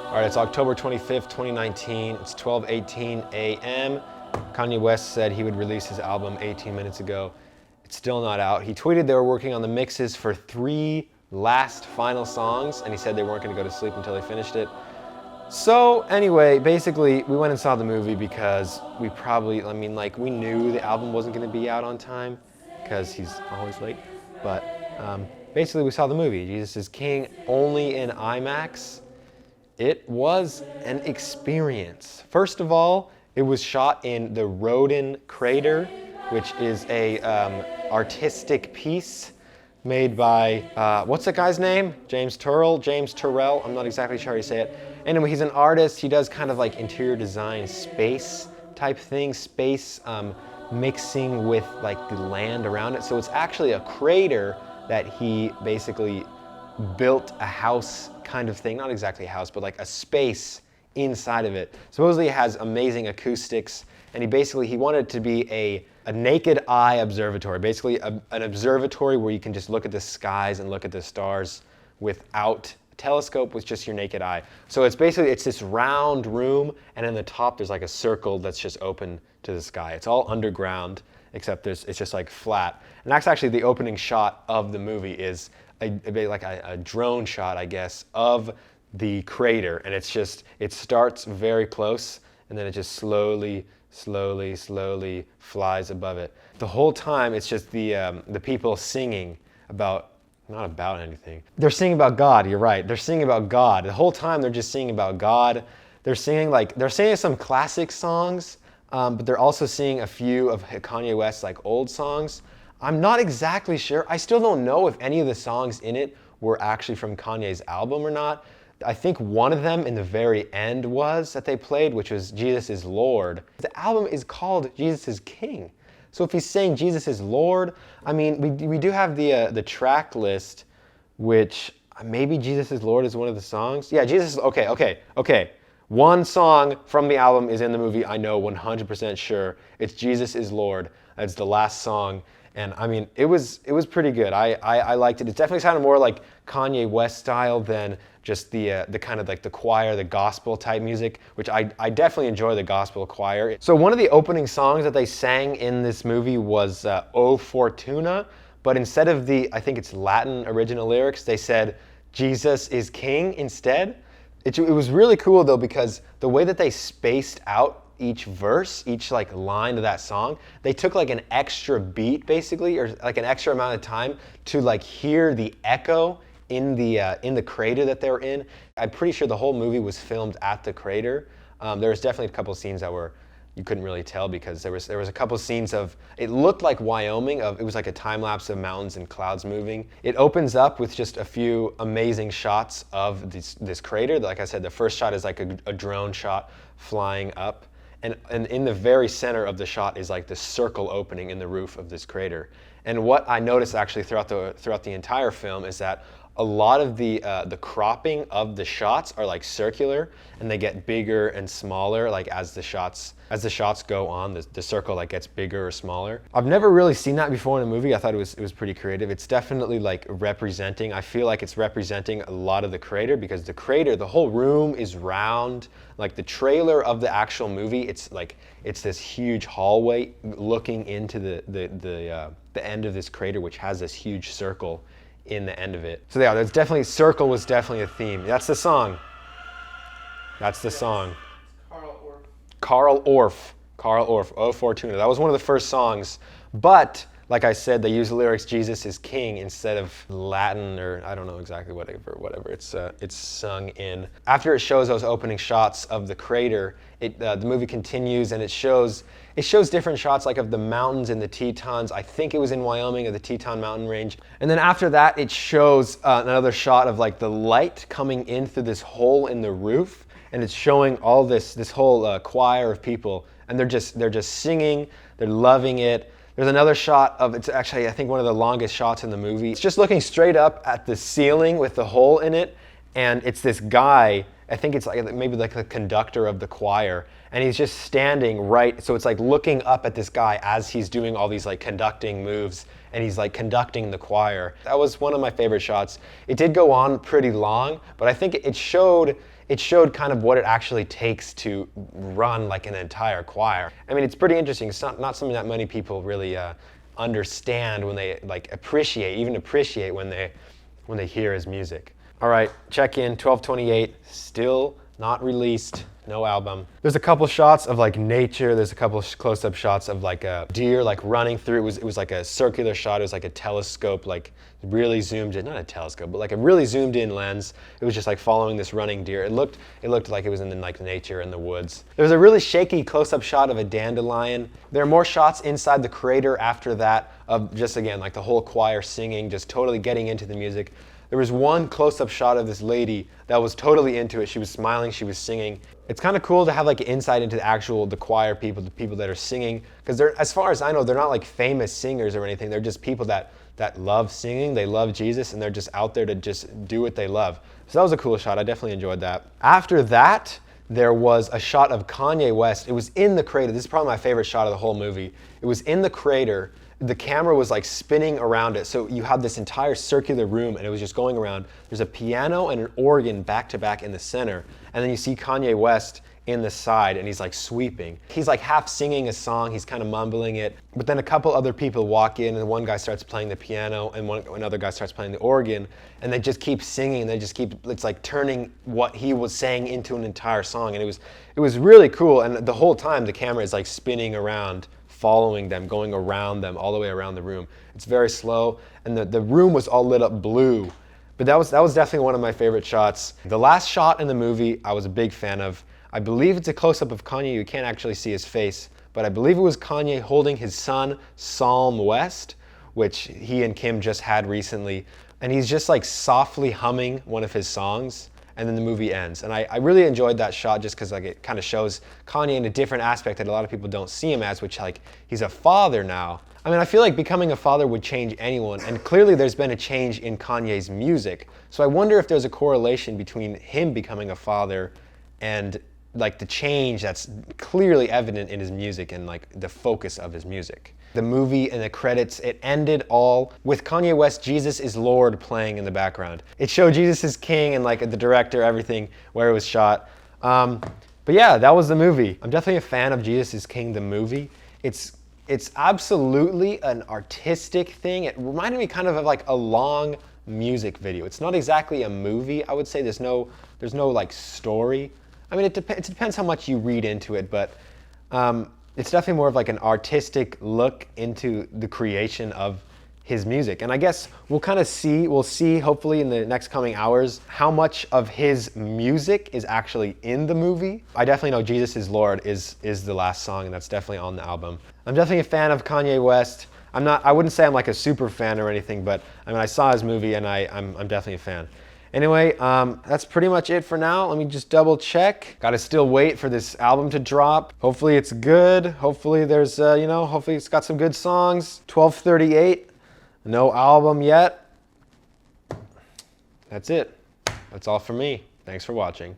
All right, it's October 25th, 2019. It's 12:18 a.m. Kanye West said he would release his album 18 minutes ago. It's still not out. He tweeted they were working on the mixes for 3 last final songs, and he said they weren't going to go to sleep until they finished it. So anyway, basically, we went and saw the movie because we knew the album wasn't going to be out on time because he's always late. But basically, we saw the movie, Jesus is King, only in IMAX. It was an experience. First of all, it was shot in the Rodin Crater, which is a artistic piece made by, what's the guy's name? James Turrell, I'm not exactly sure how you say it. Anyway, he's an artist. He does kind of like interior design, space type thing, space mixing with like the land around it. So it's actually a crater that he basically built a house kind of thing, not exactly a house, but like a space inside of it. Supposedly it has amazing acoustics, and he wanted it to be a naked eye observatory, basically an observatory where you can just look at the skies and look at the stars without a telescope, with just your naked eye. So it's this round room, and in the top there's like a circle that's just open to the sky. It's all underground, except it's just like flat. And that's actually the opening shot of the movie, is a drone shot, I guess, of the crater, and it starts very close, and then it just slowly flies above it. The whole time, it's just the people singing not about anything. They're singing about God. You're right. They're singing about God. The whole time, they're just singing about God. They're singing some classic songs, but they're also singing a few of Kanye West's like old songs. I'm not exactly sure. I still don't know if any of the songs in it were actually from Kanye's album or not. I think one of them in the very end that they played, which was Jesus is Lord. The album is called Jesus is King. So if he's saying Jesus is Lord, I mean, we do have the track list, which maybe Jesus is Lord is one of the songs. Yeah, okay. One song from the album is in the movie, I know 100% sure. It's Jesus is Lord. That's the last song. And I mean, it was pretty good. I liked it. It definitely sounded more like Kanye West style than just the kind of like the choir, the gospel type music, which I definitely enjoy the gospel choir. So one of the opening songs that they sang in this movie was O Fortuna, but instead of I think it's Latin original lyrics, they said Jesus is King instead. It was really cool though, because the way that they spaced out each verse, each like line of that song, they took like an extra beat basically, or like an extra amount of time to like hear the echo in the crater that they were in. I'm pretty sure the whole movie was filmed at the crater. There was definitely a couple of scenes that you couldn't really tell, because there was a couple of scenes it looked like Wyoming, it was like a time lapse of mountains and clouds moving. It opens up with just a few amazing shots of this crater. Like I said, the first shot is like a drone shot flying up. And in the very center of the shot is like the circle opening in the roof of this crater. And what I noticed actually throughout the entire film is that a lot of the cropping of the shots are like circular, and they get bigger and smaller like as the shots go on. The circle like gets bigger or smaller. I've never really seen that before in a movie. I thought it was pretty creative. It's definitely like representing. I feel like it's representing a lot of the crater, because the crater, the whole room is round. Like the trailer of the actual movie, it's this huge hallway looking into the end of this crater, which has this huge circle in the end of it. So yeah, circle was definitely a theme. That's the song. Carl Orff, O Fortuna. That was one of the first songs, but like I said, they use the lyrics "Jesus is King" instead of Latin, or I don't know exactly whatever it's sung in. After it shows those opening shots of the crater, the movie continues, and it shows different shots like of the mountains in the Tetons. I think it was in Wyoming, of the Teton mountain range. And then after that, it shows another shot of like the light coming in through this hole in the roof, and it's showing all this whole choir of people, and they're just singing, they're loving it. There's another shot it's actually, I think, one of the longest shots in the movie. It's just looking straight up at the ceiling with the hole in it, and it's this guy, I think it's like maybe like the conductor of the choir, and he's just standing right, so it's like looking up at this guy as he's doing all these like conducting moves, and he's like conducting the choir. That was one of my favorite shots. It did go on pretty long, but I think it showed kind of what it actually takes to run like an entire choir. I mean, it's pretty interesting. It's not something that many people really understand when they like appreciate when they hear his music. All right, check in, 12/28, still not released, no album. There's a couple shots of like nature. There's a couple close-up shots of like a deer like running through. It was like a circular shot. It was like a telescope, like really zoomed in, not a telescope, but like a really zoomed in lens. It was just like following this running deer. It looked like it was in like nature in the woods. There was a really shaky close-up shot of a dandelion. There are more shots inside the crater after that of just, again, like the whole choir singing, just totally getting into the music. There was one close-up shot of this lady that was totally into it. She was smiling, she was singing. It's kind of cool to have like insight into the choir people, the people that are singing, because they're, as far as I know, they're not like famous singers or anything. They're just people that love singing, they love Jesus, and they're just out there to just do what they love. So that was a cool shot. I definitely enjoyed that. After that, there was a shot of Kanye West. It was in the crater. This is probably my favorite shot of the whole movie. It was in the crater. The camera was like spinning around it. So you have this entire circular room and it was just going around. There's a piano and an organ back to back in the center. And then you see Kanye West in the side and he's like sweeping. He's like half singing a song, he's kind of mumbling it. But then a couple other people walk in and one guy starts playing the piano and another guy starts playing the organ, and they just keep singing and they just keep, it's like turning what he was saying into an entire song. And it was really cool, and the whole time the camera is like spinning around, following them, going around them, all the way around the room. It's very slow, and the room was all lit up blue. But that was definitely one of my favorite shots. The last shot in the movie I was a big fan of. I believe it's a close-up of Kanye. You can't actually see his face, but I believe it was Kanye holding his son, Psalm West, which he and Kim just had recently. And he's just like softly humming one of his songs, and then the movie ends. And I really enjoyed that shot just because like it kind of shows Kanye in a different aspect that a lot of people don't see him as, which like he's a father now. I mean, I feel like becoming a father would change anyone, and clearly there's been a change in Kanye's music. So I wonder if there's a correlation between him becoming a father and like the change that's clearly evident in his music and like the focus of his music. The movie and the credits, it ended all with Kanye West, Jesus is Lord playing in the background. It showed Jesus is King and like the director, everything, where it was shot. But yeah, that was the movie. I'm definitely a fan of Jesus is King, the movie. It's absolutely an artistic thing. It reminded me kind of like a long music video. It's not exactly a movie, I would say. There's no like story. I mean, it depends how much you read into it, but it's definitely more of like an artistic look into the creation of his music. And I guess we'll see hopefully in the next coming hours how much of his music is actually in the movie. I definitely know Jesus is Lord is the last song, and that's definitely on the album. I'm definitely a fan of Kanye West. I wouldn't say I'm like a super fan or anything, but I mean, I saw his movie and I'm definitely a fan. Anyway, that's pretty much it for now. Let me just double check. Gotta still wait for this album to drop. Hopefully it's good. Hopefully there's, hopefully it's got some good songs. 12/38, no album yet. That's it. That's all for me. Thanks for watching.